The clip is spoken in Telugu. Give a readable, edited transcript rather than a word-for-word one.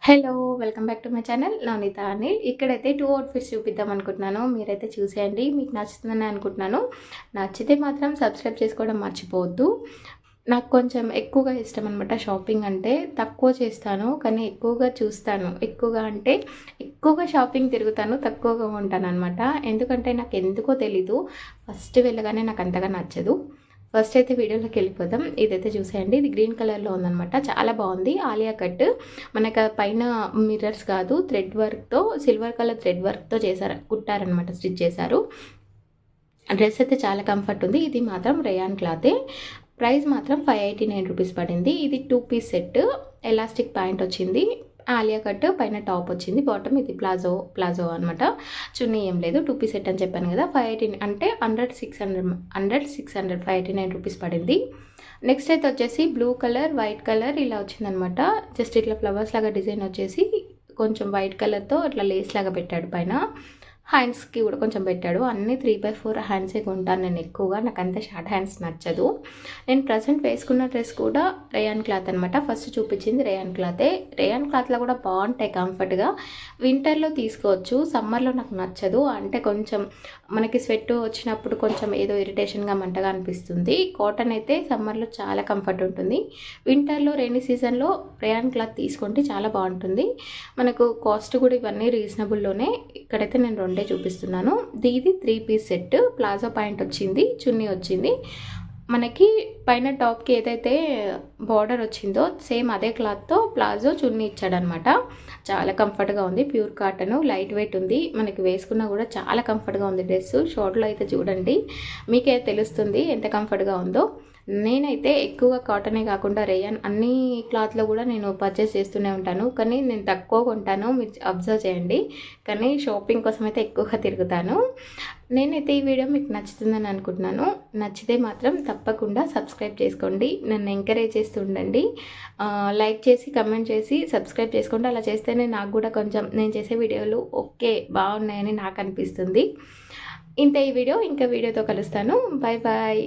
Hello! Welcome back to my channel Navaneetha Anil. ఇక్కడైతే 2 అవుట్‌ఫిట్స్ చూపిద్దాం అనుకుంటున్నాను. మీరైతే చూసేయండి. మీకు నచ్చుతుందని అనుకుంటున్నాను. నచ్చితే మాత్రం సబ్స్క్రైబ్ చేసుకోవడం మర్చిపోవద్దు. నాకు కొంచెం ఎక్కువగా ఇష్టం అనమాట షాపింగ్ అంటే. తక్కువ చేస్తాను, కానీ ఎక్కువగా చూస్తాను. ఎక్కువగా అంటే ఎక్కువగా షాపింగ్ తిరుగుతాను, తక్కువగా కొంటాననమాట. ఎందుకంటే నాకెందుకో తెలీదు. ఫస్ట్ వెళ్ళగానే నాకు అంతగా నచ్చదు. ఫస్ట్ అయితే వీడియోలోకెళ్ళిపోదాం. ఇదైతే చూసేయండి. ఇది గ్రీన్ కలర్‌లో ఉందనమాట. చాలా బాగుంది. ఆలియా కట్. మనకు పైన మిర్రర్స్ కాదు, థ్రెడ్ వర్క్‌తో సిల్వర్ కలర్ థ్రెడ్ వర్క్‌తో చేశారు, కుట్టారనమాట, స్టిచ్ చేశారు. డ్రెస్ అయితే చాలా కంఫర్ట్ ఉంది. ఇది మాత్రం రేయాన్ క్లాతే. ప్రైస్ మాత్రం 589 రూపీస్ పడింది. ఇది 2 పీస్ సెట్. ఎలాస్టిక్ ప్యాంట్ వచ్చింది. ఆలియా కట్ పైన టాప్ వచ్చింది. బాటమ్ ఇది ప్లాజో అనమాట. చున్నీ ఏం లేదు. 2 పీస్ సెట్ అని చెప్పాను కదా. 518 అంటే 600 589 రూపీస్ పడింది. నెక్స్ట్ అయితే వచ్చేసి బ్లూ కలర్, వైట్ కలర్ ఇలా వచ్చిందనమాట. జస్ట్ ఇట్లా ఫ్లవర్స్ లాగా డిజైన్ వచ్చేసి కొంచెం వైట్ కలర్తో ఇట్లా లేస్ లాగా పెట్టాడు పైన. హ్యాండ్స్కి కూడా కొంచెం పెట్టాడు. అన్నీ 3/4 హ్యాండ్సే కొంటాను నేను ఎక్కువగా. నాకు అంత షార్ట్ హ్యాండ్స్ నచ్చదు. నేను ప్రజెంట్ వేసుకున్న డ్రెస్ కూడా రేయాన్ క్లాత్ అనమాట. ఫస్ట్ చూపించింది రేయాన్ క్లాతే. రేయాన్ క్లాత్లో కూడా బాగుంటాయి కంఫర్ట్గా. వింటర్లో తీసుకోవచ్చు. సమ్మర్లో నాకు నచ్చదు. అంటే కొంచెం మనకి స్వెట్ వచ్చినప్పుడు కొంచెం ఏదో ఇరిటేషన్గా మంటగా అనిపిస్తుంది. కాటన్ అయితే సమ్మర్లో చాలా కంఫర్ట్ ఉంటుంది. వింటర్లో రైనీ సీజన్లో రేయాన్ క్లాత్ తీసుకుంటే చాలా బాగుంటుంది. మనకు కాస్ట్ కూడా ఇవన్నీ రీజనబుల్లోనే. ఇక్కడైతే నేను రెండే చూపిస్తున్నాను. ఇది 3 పీస్ సెట్. ప్లాజో పాయింట్ వచ్చింది, చున్నీ వచ్చింది. మనకి పైన టాప్కి ఏదైతే బార్డర్ వచ్చిందో సేమ్ అదే క్లాత్తో ప్లాజో చున్నీ ఇచ్చాడనమాట. చాలా కంఫర్ట్గా ఉంది. ప్యూర్ కాటన్, లైట్ వెయిట్ ఉంది. మనకి వేసుకున్నా కూడా చాలా కంఫర్ట్గా ఉంది డ్రెస్. షార్ట్లో అయితే చూడండి, మీకే తెలుస్తుంది ఎంత కంఫర్ట్గా ఉందో. నేనైతే ఎక్కువగా కాటనే కాకుండా రేయాన్ అన్ని క్లాత్లో కూడా నేను పర్చేస్ చేస్తూనే ఉంటాను. కానీ నేను తక్కువ కొంటాను, మీరు అబ్జర్వ్ చేయండి. కానీ షాపింగ్ కోసం అయితే ఎక్కువగా తిరుగుతాను. నేనైతే ఈ వీడియో మీకు నచ్చుతుందని అనుకుంటున్నాను. నచ్చితే మాత్రం తప్పకుండా సబ్స్క్రైబ్ చేసుకోండి. నన్ను ఎంకరేజ్ చేస్తూ ఉండండి. లైక్ చేసి, కమెంట్ చేసి సబ్స్క్రైబ్ చేసుకోండి. అలా చేస్తేనే నాకు కూడా కొంచెం నేను చేసే వీడియోలు ఓకే బాగున్నాయని నాకు అనిపిస్తుంది. ఇంత ఈ వీడియో, ఇంకా వీడియోతో కలుస్తాను. Bye bye.